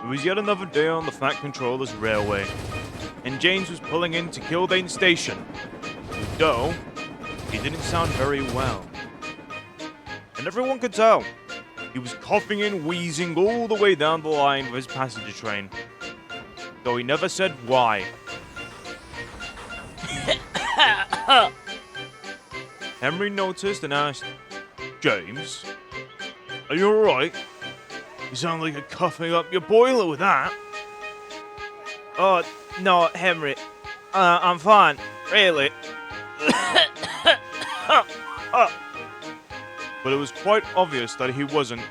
It was yet another day on the Fat Controller's railway, and James was pulling into Kildane Station. Though, he didn't sound very well. And everyone could tell. He was coughing and wheezing all the way down the line of his passenger train. Though he never said why. Henry noticed and asked, "James, are you alright? You sound like you're coughing up your boiler with that." "Oh, no, Henry. I'm fine, really." But it was quite obvious that he wasn't.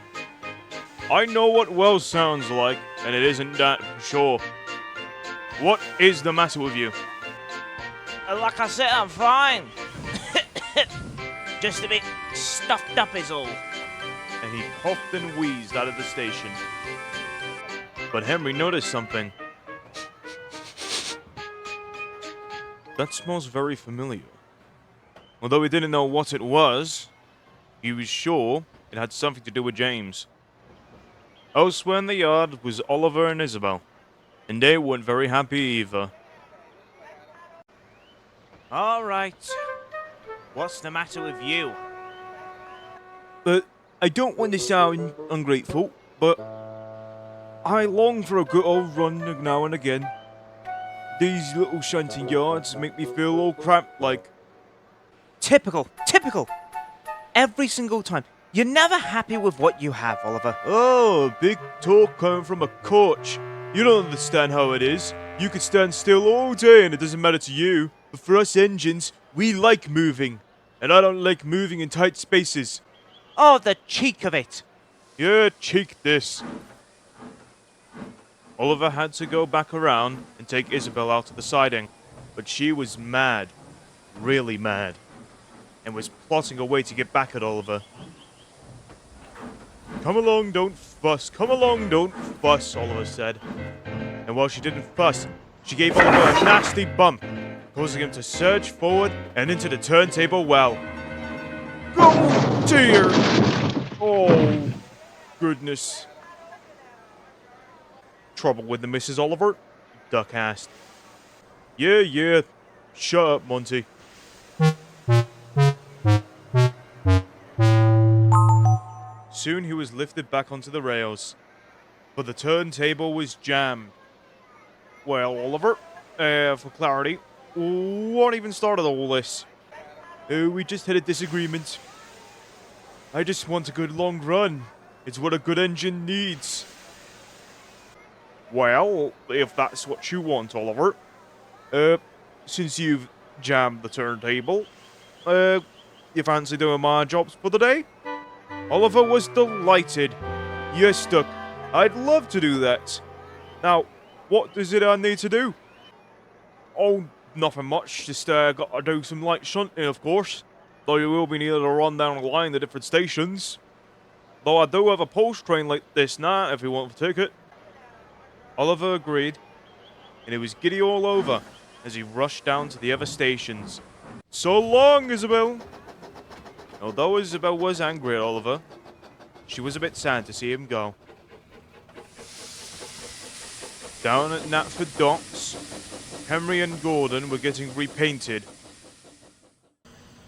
"I know what well sounds like, and it isn't that for sure. What is the matter with you?" Like I said, I'm fine. Just a bit stuffed up is all. And he coughed and wheezed out of the station. But Henry noticed something. That smells very familiar. Although he didn't know what it was, he was sure it had something to do with James. Elsewhere in the yard was Oliver and Isabel, and they weren't very happy either. All right. What's the matter with you? But I don't want to sound ungrateful, but I long for a good old run now and again. These little shunting yards make me feel all cramped like. Typical. Every single time. You're never happy with what you have, Oliver. Oh, big talk coming from a coach. You don't understand how it is. You could stand still all day and it doesn't matter to you. But for us engines, we like moving. And I don't like moving in tight spaces. Oh, the cheek of it. Yeah, cheek this. Oliver had to go back around and take Isabel out to the siding. But she was mad. Really mad. And was plotting a way to get back at Oliver. "Come along, don't fuss. Come along, don't fuss," Oliver said. And while she didn't fuss, she gave Oliver a nasty bump, causing him to surge forward and into the turntable well. "Oh, dear! Oh, goodness." "Trouble with the Mrs. Oliver?" Duck asked. Yeah. Shut up, Monty." Soon he was lifted back onto the rails, but the turntable was jammed. "Well, Oliver, for clarity, what even started all this?" We just had a disagreement. I just want a good long run. It's what a good engine needs." "Well, if that's what you want, Oliver, since you've jammed the turntable, you fancy doing my jobs for the day?" Oliver was delighted. "Yes, Duck, I'd love to do that. Now, what is it I need to do?" "Oh, nothing much. Just got to do some light shunting, of course. Though you will be needed to run down the line to different stations. Though I do have a post train like this night if you want a ticket." Oliver agreed, and he was giddy all over as he rushed down to the other stations. "So long, Isabel." Although Isabel was angry at Oliver, she was a bit sad to see him go. Down at Knapford Docks, Henry and Gordon were getting repainted.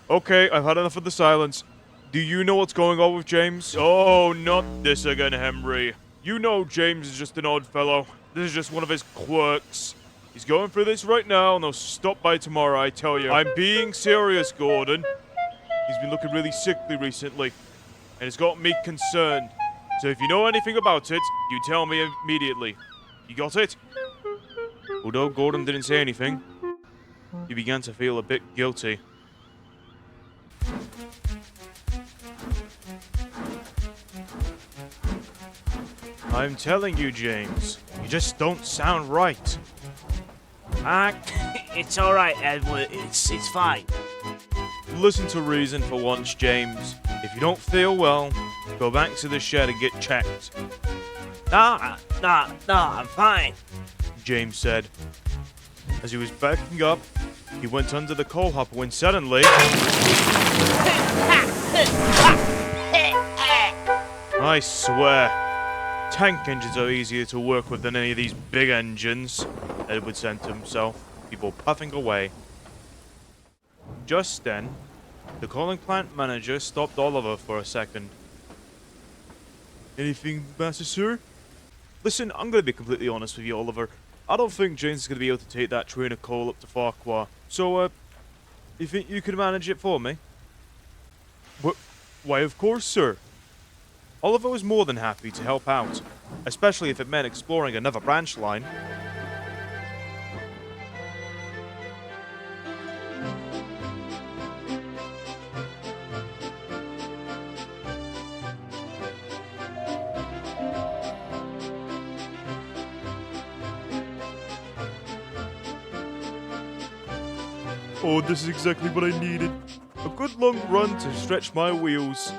"Okay, I've had enough of the silence. Do you know what's going on with James?" "Oh, not this again, Henry. You know James is just an odd fellow. This is just one of his quirks. He's going through this right now, and he'll stop by tomorrow, I tell you." "I'm being serious, Gordon. He's been looking really sickly recently, and it's got me concerned. So if you know anything about it, you tell me immediately. You got it?" Although Gordon didn't say anything, he began to feel a bit guilty. "I'm telling you, James, you just don't sound right." It's all right, Edward. It's fine. Listen to reason for once, James. If you don't feel well, go back to the shed and get checked. Nah, I'm fine," James said. As he was backing up, he went under the coal hopper when suddenly... I swear, Tank engines are easier to work with than any of these big engines, Edward said to himself, before puffing away. Just then, the calling plant manager stopped Oliver for a second. Anything, Master Sir? Listen, I'm going to be completely honest with you, Oliver. I don't think James is going to be able to take that train of coal up to Farquhar. So, you think you could manage it for me? Why, of course, sir. Oliver was more than happy to help out, especially if it meant exploring another branch line. Oh, this is exactly what I needed. A good long run to stretch my wheels.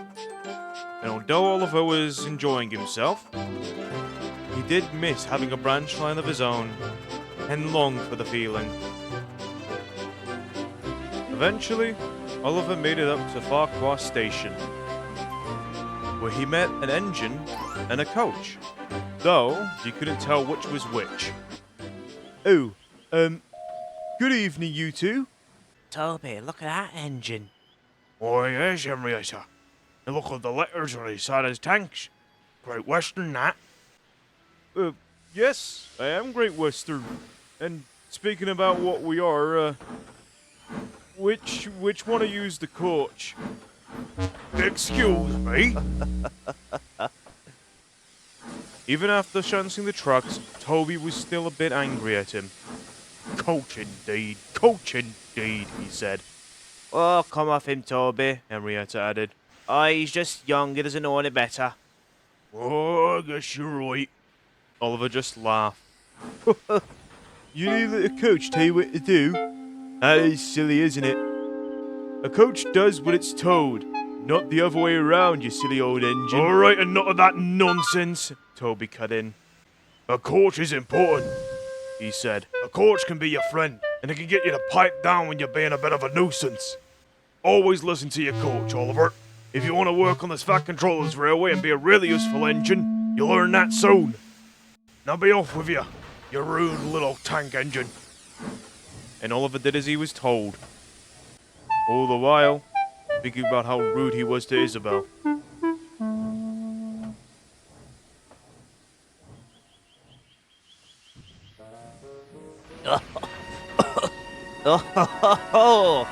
And although Oliver was enjoying himself, he did miss having a branch line of his own, and longed for the feeling. Eventually, Oliver made it up to Farquhar Station, where he met an engine and a coach, though he couldn't tell which was which. Oh, good evening, you two. Toby, look at that engine. Oh, yes, Henrietta. And look at the letters on his side of his tanks. Great Western, that. Yes, I am Great Western. And speaking about what we are, which one of you's the coach? Excuse me? Even after chancing the trucks, Toby was still a bit angry at him. Coach indeed, he said. Oh, come off him, Toby, Henrietta added. Oh, he's just young, he doesn't know any better. Oh, I guess you're right. Oliver just laughed. You need let a coach tell you what to do? That is silly, isn't it? A coach does what it's told, not the other way around, you silly old engine. All right, and none of that nonsense. Toby cut in. A coach is important, he said. A coach can be your friend, and it can get you to pipe down when you're being a bit of a nuisance. Always listen to your coach, Oliver. If you want to work on this Fat Controllers Railway and be a really useful engine, you'll learn that soon. Now be off with you rude little tank engine. And Oliver did as he was told. All the while, thinking about how rude he was to Isabel. Oh,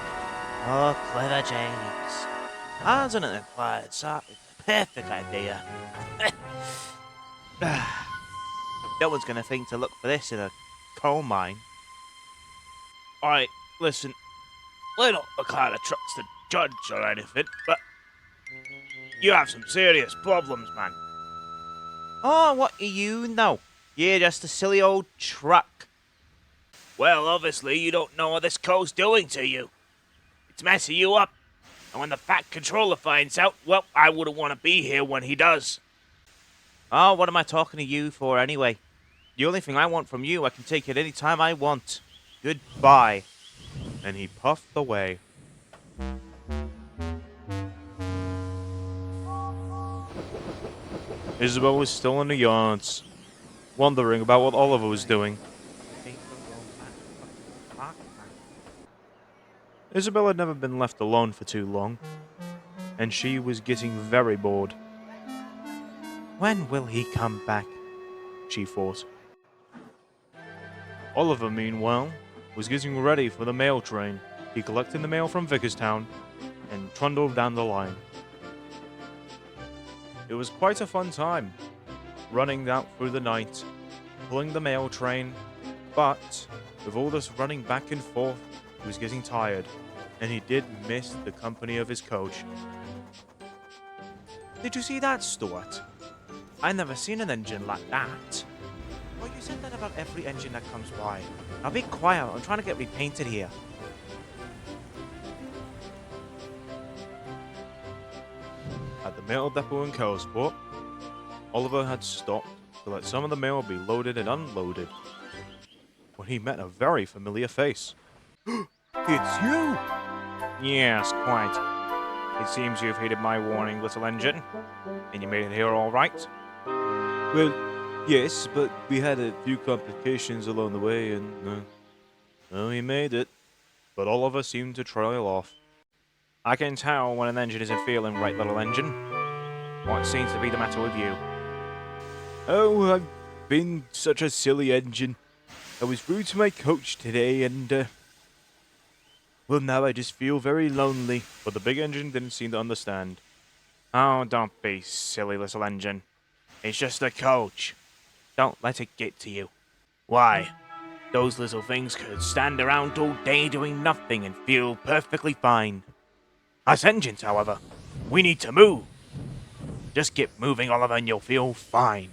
clever James. Hasn't it acquired sort of perfect idea? No one's going to think to look for this in a coal mine. Alright, listen. We're not the kind of trucks to judge or anything, but you have some serious problems, man. Oh, what do you know? You're just a silly old truck. Well, obviously you don't know what this coal's doing to you. It's messing you up. And when the Fat Controller finds out, well, I wouldn't want to be here when he does. Oh, what am I talking to you for anyway? The only thing I want from you, I can take it any time I want. Goodbye. And he puffed away. Isabel was still in the yards, wondering about what Oliver was doing. Isabel had never been left alone for too long, and she was getting very bored. When will he come back? She thought. Oliver, meanwhile, was getting ready for the mail train. He collected the mail from Vickerstown and trundled down the line. It was quite a fun time, running out through the night, pulling the mail train, but with all this running back and forth, he was getting tired, and he did miss the company of his coach. Did you see that, Stuart? I never seen an engine like that. Well, you said that about every engine that comes by. Now be quiet, I'm trying to get repainted here. At the mail depot in Carlsport, Oliver had stopped to let some of the mail be loaded and unloaded when he met a very familiar face. It's you! Yes, quite. It seems you've heeded my warning, little engine. And you made it here all right? Well, yes, but we had a few complications along the way, and well, we made it. But Oliver seemed to trail off. I can tell when an engine isn't feeling right, little engine. What seems to be the matter with you? Oh, I've been such a silly engine. I was rude to my coach today, and well, now I just feel very lonely. But the big engine didn't seem to understand. Oh, don't be silly, little engine. It's just a coach. Don't let it get to you. Why? Those little things could stand around all day doing nothing and feel perfectly fine. Us engines, however, we need to move. Just get moving, Oliver, and you'll feel fine.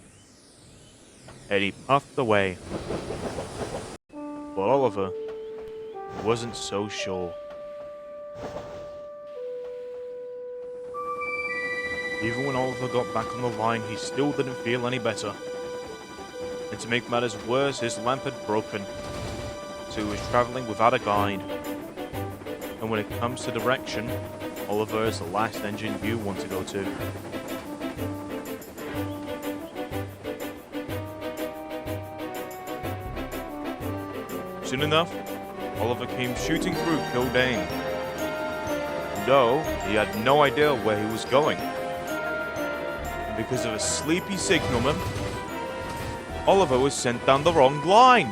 And he puffed away. But Oliver wasn't so sure. Even when Oliver got back on the line, he still didn't feel any better. And to make matters worse, his lamp had broken, so he was traveling without a guide. And when it comes to direction, Oliver is the last engine you want to go to. Soon enough, Oliver came shooting through Kildane. Though he had no idea where he was going. And because of a sleepy signalman, Oliver was sent down the wrong line.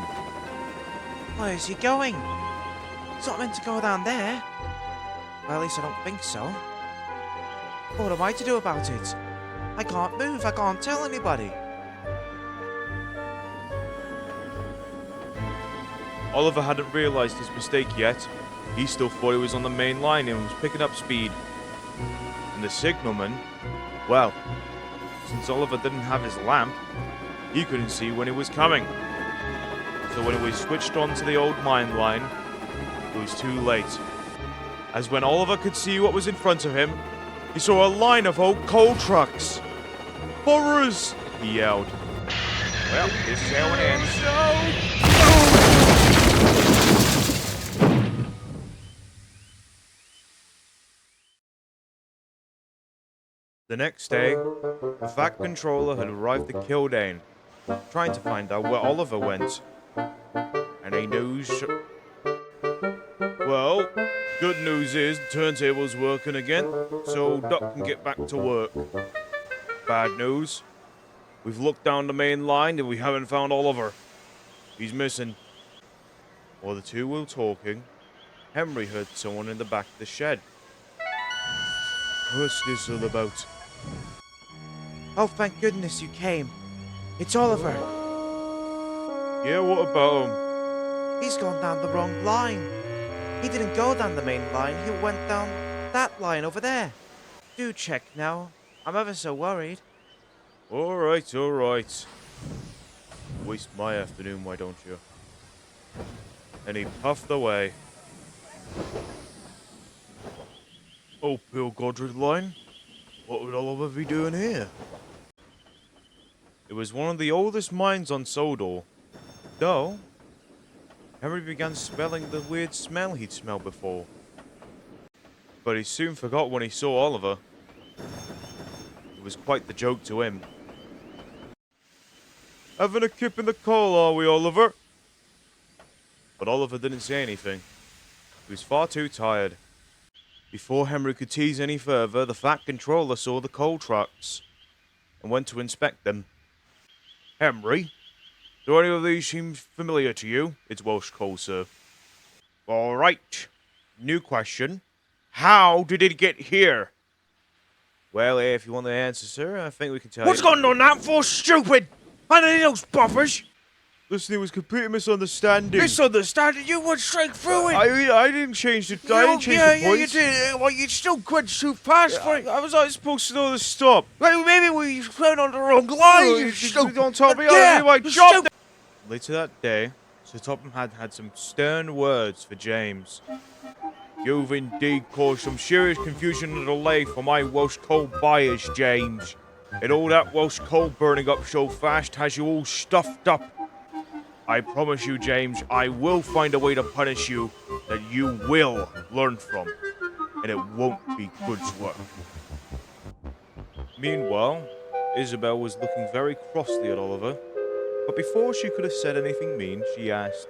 Where is he going? He's not meant to go down there. Well, at least I don't think so. What am I to do about it? I can't move. I can't tell anybody. Oliver hadn't realized his mistake yet. He still thought he was on the main line and was picking up speed. And the signalman, well, since Oliver didn't have his lamp, he couldn't see when he was coming. So when he was switched on to the old mine line, it was too late. As when Oliver could see what was in front of him, he saw a line of old coal trucks. "Horrors!" he yelled. Well, this is how it ends. The next day, the Vac controller had arrived at Kildane, trying to find out where Oliver went. Any news? Well, good news is the turntable's working again, so Doc can get back to work. Bad news, we've looked down the main line and we haven't found Oliver. He's missing. While the two were talking, Henry heard someone in the back of the shed. What's this all about? Oh, thank goodness you came. It's Oliver. Yeah, what about him? He's gone down the wrong line. He didn't go down the main line. He went down that line over there. Do check now. I'm ever so worried. Alright, alright. Waste my afternoon, why don't you? And he puffed away. Oh, Bill Godred line? What would Oliver be doing here? It was one of the oldest mines on Sodor. Though, Henry began smelling the weird smell he'd smelled before. But he soon forgot when he saw Oliver. It was quite the joke to him. Having a kip in the coal, are we, Oliver? But Oliver didn't say anything. He was far too tired. Before Henry could tease any further, the Vac controller saw the coal trucks and went to inspect them. Henry, do any of these seem familiar to you? It's Welsh coal, sir. All right. New question. How did it get here? Well, if you want the answer, sir, I think we can tell you. What's going on that for, stupid? I need those buffers. Listen, it was complete misunderstanding. Misunderstanding? You went straight through it. I didn't change the. I didn't change the points. You did. Well, you still quit too fast for it. I was not supposed to know the stop. Well, maybe we went on the wrong line. Oh, you stupid. don't tell me. Yeah, I you job. stupid. Later that day, Sir Topham had some stern words for James. You've indeed caused some serious confusion and delay for my Welsh coal buyers, James. And all that Welsh coal burning up so fast has you all stuffed up. I promise you, James, I will find a way to punish you that you will learn from. And it won't be good work. Meanwhile, Isabel was looking very crossly at Oliver, but before she could have said anything mean, she asked,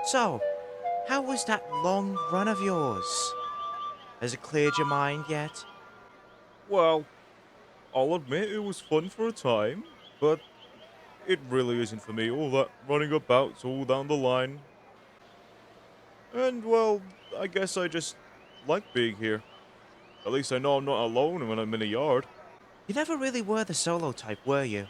So, how was that long run of yours? Has it cleared your mind yet? "Well, I'll admit it was fun for a time, but it really isn't for me, all that running about all down the line. And, well, I guess I just like being here. At least I know I'm not alone when I'm in a yard." You never really were the solo type, were you?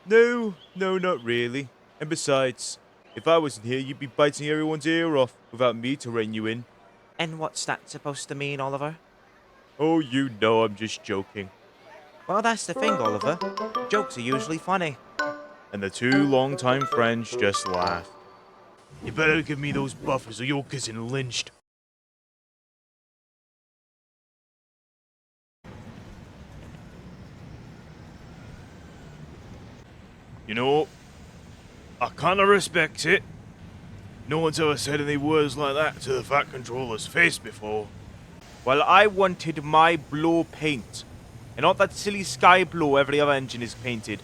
"No, no, not really. And besides, if I wasn't here, you'd be biting everyone's ear off without me to rein you in." And what's that supposed to mean, Oliver? "Oh, you know I'm just joking." Well, that's the thing, Oliver. Jokes are usually funny. And the two longtime friends just laughed. You better give me those buffers or you're getting lynched. You know, I kinda respect it. No one's ever said any words like that to the Fat Controller's face before. Well, I wanted my blue paint, and not that silly sky blue every other engine is painted.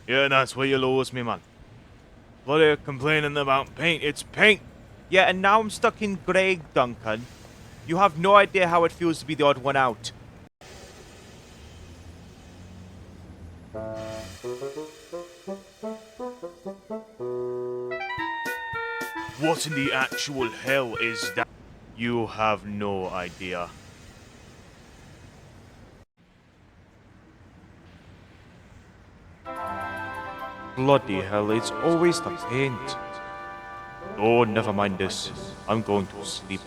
Yeah, and that's where you lost me, man. Bloody complaining about paint, it's paint! Yeah, and now I'm stuck in grey, Duncan. You have no idea how it feels to be the odd one out. What in the actual hell is that? You have no idea. Bloody hell, it's always the paint. Oh, never mind this. I'm going to sleep.